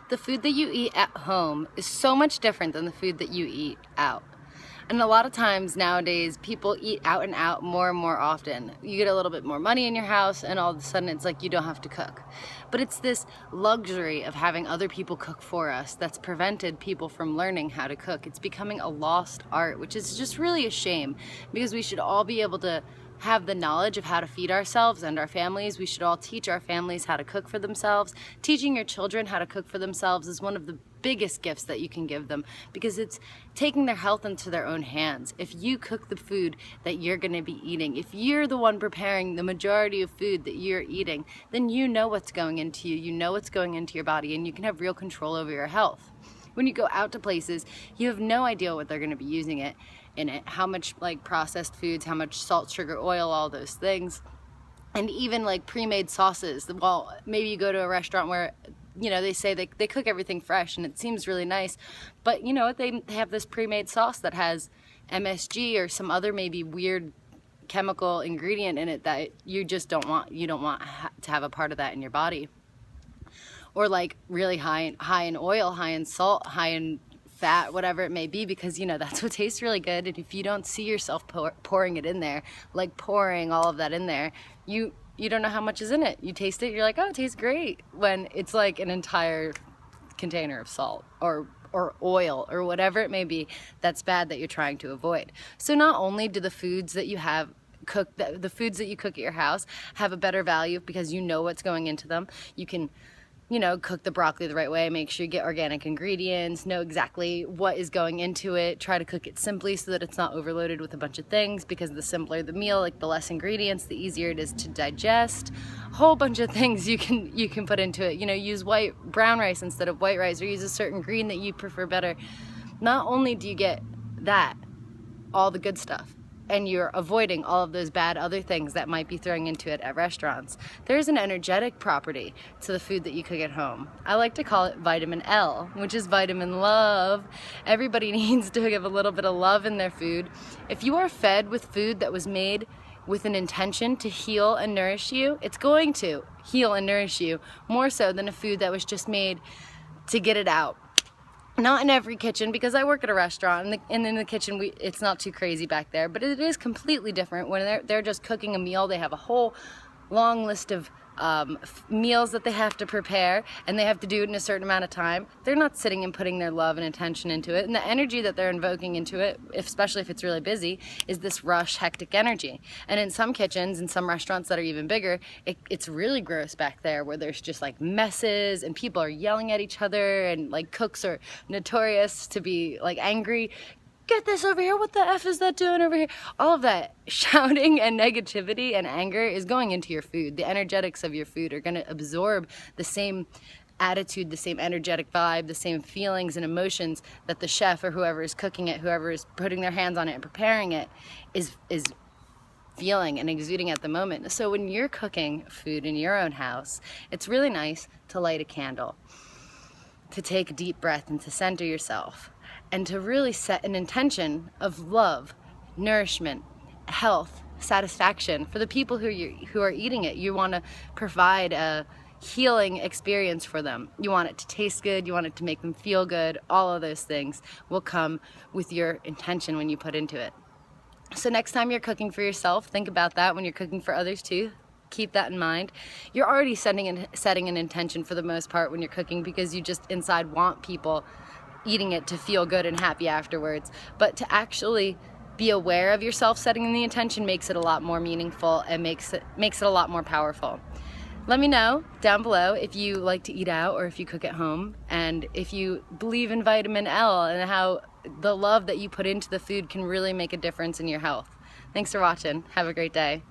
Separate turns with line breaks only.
The food that you eat at home is so much different than the food that you eat out. And a lot of times nowadays, people eat out and out more and more often. You get a little bit more money in your house and all of a sudden it's like you don't have to cook. But it's this luxury of having other people cook for us that's prevented people from learning how to cook. It's becoming a lost art, which is just really a shame, because we should all be able to have the knowledge of how to feed ourselves and our families. We should all teach our families how to cook for themselves. Teaching your children how to cook for themselves is one of the biggest gifts that you can give them, because it's taking their health into their own hands. If you cook the food that you're going to be eating, if you're the one preparing the majority of food that you're eating, then you know what's going into you, you know what's going into your body, and you can have real control over your health. When you go out to places, you have no idea what they're going to be using in it, how much like processed foods, how much salt, sugar, oil, all those things. And even like pre-made sauces. Well, maybe you go to a restaurant where, you know, they say they cook everything fresh and it seems really nice, but you know, they have this pre-made sauce that has MSG or some other maybe weird chemical ingredient in it that you just don't want to have a part of that in your body. Or like really high in oil, high in salt, high in fat, whatever it may be, because you know that's what tastes really good. And if you don't see yourself pouring it in there, like pouring all of that in there, you don't know how much is in it. You taste it, you're like, oh, it tastes great, when it's like an entire container of salt or oil or whatever it may be that's bad that you're trying to avoid. So not only do the foods that you have the foods that you cook at your house have a better value because you know what's going into them. You can, you know, cook the broccoli the right way, make sure you get organic ingredients, know exactly what is going into it, try to cook it simply so that it's not overloaded with a bunch of things, because the simpler the meal, like the less ingredients, the easier it is to digest. A whole bunch of things you can put into it. You know, use brown rice instead of white rice, or use a certain green that you prefer better. Not only do you get that, all the good stuff, and you're avoiding all of those bad other things that might be throwing into it at restaurants, there's an energetic property to the food that you cook at home. I like to call it vitamin L, which is vitamin love. Everybody needs to give a little bit of love in their food. If you are fed with food that was made with an intention to heal and nourish you, it's going to heal and nourish you more so than a food that was just made to get it out. Not in every kitchen, because I work at a restaurant and in the kitchen it's not too crazy back there, but it is completely different when they're just cooking a meal. They have a whole long list of meals that they have to prepare, and they have to do it in a certain amount of time. They're not sitting and putting their love and attention into it, and the energy that they're invoking into it, especially if it's really busy, is this rush, hectic energy. And in some kitchens, in some restaurants that are even bigger, it's really gross back there, where there's just like messes and people are yelling at each other, and like cooks are notorious to be like angry. Get this over here, what the F is that doing over here? All of that shouting and negativity and anger is going into your food. The energetics of your food are going to absorb the same attitude, the same energetic vibe, the same feelings and emotions that the chef or whoever is cooking it, whoever is putting their hands on it and preparing it is feeling and exuding at the moment. So when you're cooking food in your own house, it's really nice to light a candle, to take a deep breath and to center yourself, and to really set an intention of love, nourishment, health, satisfaction for the people who are eating it. You want to provide a healing experience for them. You want it to taste good, you want it to make them feel good. All of those things will come with your intention when you put into it. So next time you're cooking for yourself, think about that. When you're cooking for others too, keep that in mind. You're already setting an intention for the most part when you're cooking, because you just inside want people eating it to feel good and happy afterwards. But to actually be aware of yourself setting the intention makes it a lot more meaningful and makes it a lot more powerful. Let me know down below if you like to eat out or if you cook at home, and if you believe in vitamin L and how the love that you put into the food can really make a difference in your health. Thanks for watching. Have a great day.